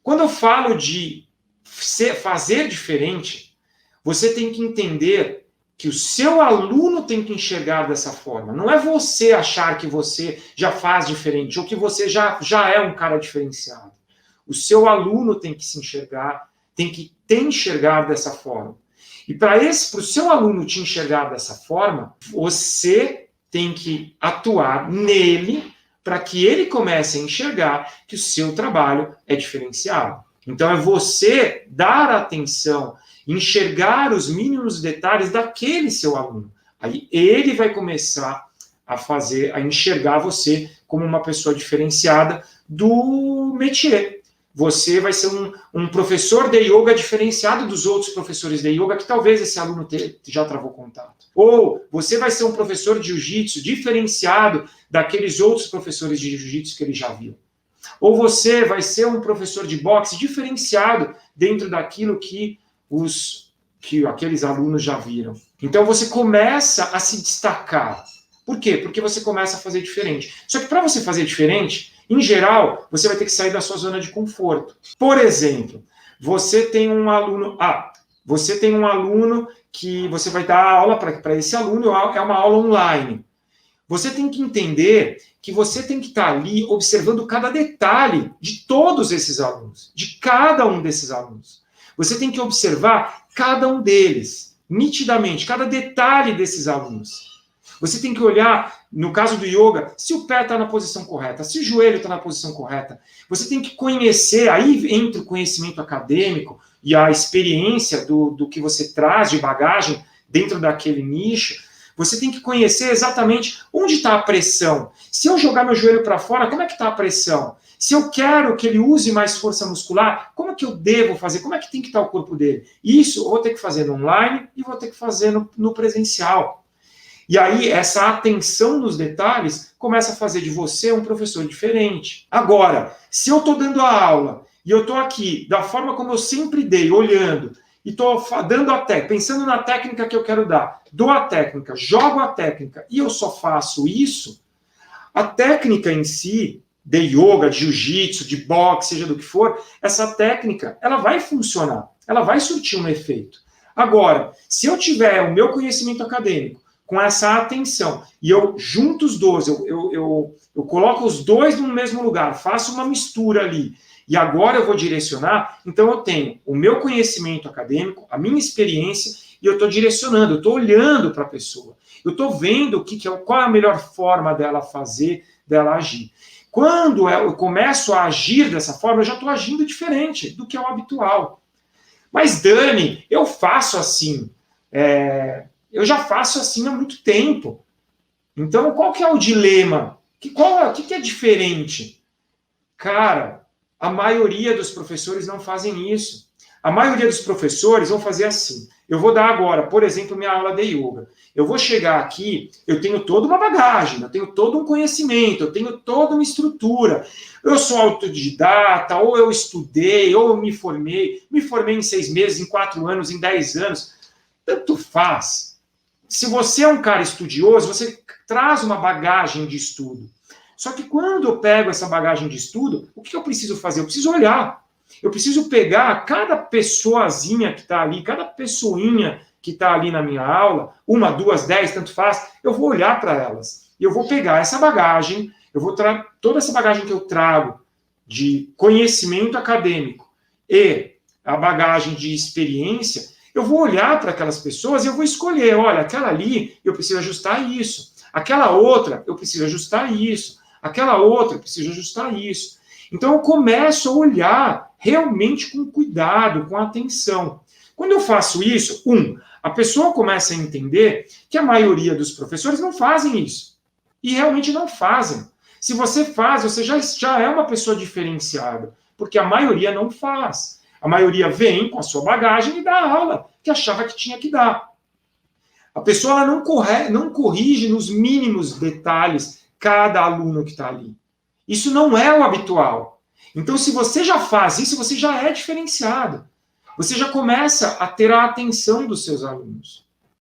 Quando eu falo de fazer diferente, você tem que entender que o seu aluno tem que enxergar dessa forma. Não é você achar que você já faz diferente ou que você já é um cara diferenciado. O seu aluno tem que se enxergar, tem que te enxergar dessa forma. E para o seu aluno te enxergar dessa forma, você tem que atuar nele para que ele comece a enxergar que o seu trabalho é diferenciado. Então, é você dar atenção, enxergar os mínimos detalhes daquele seu aluno. Aí ele vai começar a enxergar você como uma pessoa diferenciada do métier. Você vai ser um professor de yoga diferenciado dos outros professores de yoga que talvez esse aluno já travou contato. Ou você vai ser um professor de jiu-jitsu diferenciado daqueles outros professores de jiu-jitsu que ele já viu. Ou você vai ser um professor de boxe diferenciado dentro daquilo que aqueles alunos já viram. Então você começa a se destacar. Por quê? Porque você começa a fazer diferente. Só que para você fazer diferente, em geral, você vai ter que sair da sua zona de conforto. Por exemplo, você tem um aluno que você vai dar aula para esse aluno, é uma aula online. Você tem que entender que você tem que estar ali observando cada detalhe de todos esses alunos, de cada um desses alunos. Você tem que observar cada um deles, nitidamente, cada detalhe desses alunos. Você tem que olhar, no caso do yoga, se o pé está na posição correta, se o joelho está na posição correta. Você tem que conhecer, aí entra o conhecimento acadêmico e a experiência do que você traz de bagagem dentro daquele nicho. Você tem que conhecer exatamente onde está a pressão. Se eu jogar meu joelho para fora, como é que está a pressão? Se eu quero que ele use mais força muscular, como é que eu devo fazer? Como é que tem que estar o corpo dele? Isso eu vou ter que fazer no online e vou ter que fazer no presencial. E aí, essa atenção nos detalhes começa a fazer de você um professor diferente. Agora, se eu estou dando a aula e eu estou aqui da forma como eu sempre dei, olhando, e estou dando a técnica, pensando na técnica que eu quero dar, dou a técnica, jogo a técnica, e eu só faço isso, a técnica em si, de yoga, de jiu-jitsu, de boxe, seja do que for, essa técnica, ela vai funcionar, ela vai surtir um efeito. Agora, se eu tiver o meu conhecimento acadêmico, com essa atenção, e eu junto os dois, eu coloco os dois no mesmo lugar, faço uma mistura ali, e agora eu vou direcionar, então eu tenho o meu conhecimento acadêmico, a minha experiência, e eu estou direcionando, eu estou olhando para a pessoa, eu estou vendo qual é a melhor forma dela fazer, dela agir. Quando eu começo a agir dessa forma, eu já estou agindo diferente do que é o habitual. Mas, Dani, eu faço assim, eu já faço assim há muito tempo. Então, qual que é o dilema? O que é diferente? Cara, a maioria dos professores não fazem isso. A maioria dos professores vão fazer assim. Eu vou dar agora, por exemplo, minha aula de yoga. Eu vou chegar aqui, eu tenho toda uma bagagem, eu tenho todo um conhecimento, eu tenho toda uma estrutura. Eu sou autodidata, ou eu estudei, ou eu me formei em 6 meses, em 4 anos, em 10 anos. Tanto faz. Se você é um cara estudioso, você traz uma bagagem de estudo. Só que quando eu pego essa bagagem de estudo, o que eu preciso fazer? Eu preciso olhar. Eu preciso pegar cada pessoazinha que está ali, cada pessoinha que está ali na minha aula, 1, 2, 10, tanto faz, eu vou olhar para elas. E eu vou pegar essa bagagem, toda essa bagagem que eu trago de conhecimento acadêmico e a bagagem de experiência, eu vou olhar para aquelas pessoas e eu vou escolher, olha, aquela ali eu preciso ajustar isso, aquela outra eu preciso ajustar isso, aquela outra eu preciso ajustar isso. Então eu começo a olhar realmente com cuidado, com atenção. Quando eu faço isso, a pessoa começa a entender que a maioria dos professores não fazem isso. E realmente não fazem. Se você faz, você já é uma pessoa diferenciada, porque a maioria não faz. A maioria vem com a sua bagagem e dá a aula que achava que tinha que dar. A pessoa ela não corrige nos mínimos detalhes cada aluno que está ali. Isso não é o habitual. Então, se você já faz isso, você já é diferenciado. Você já começa a ter a atenção dos seus alunos.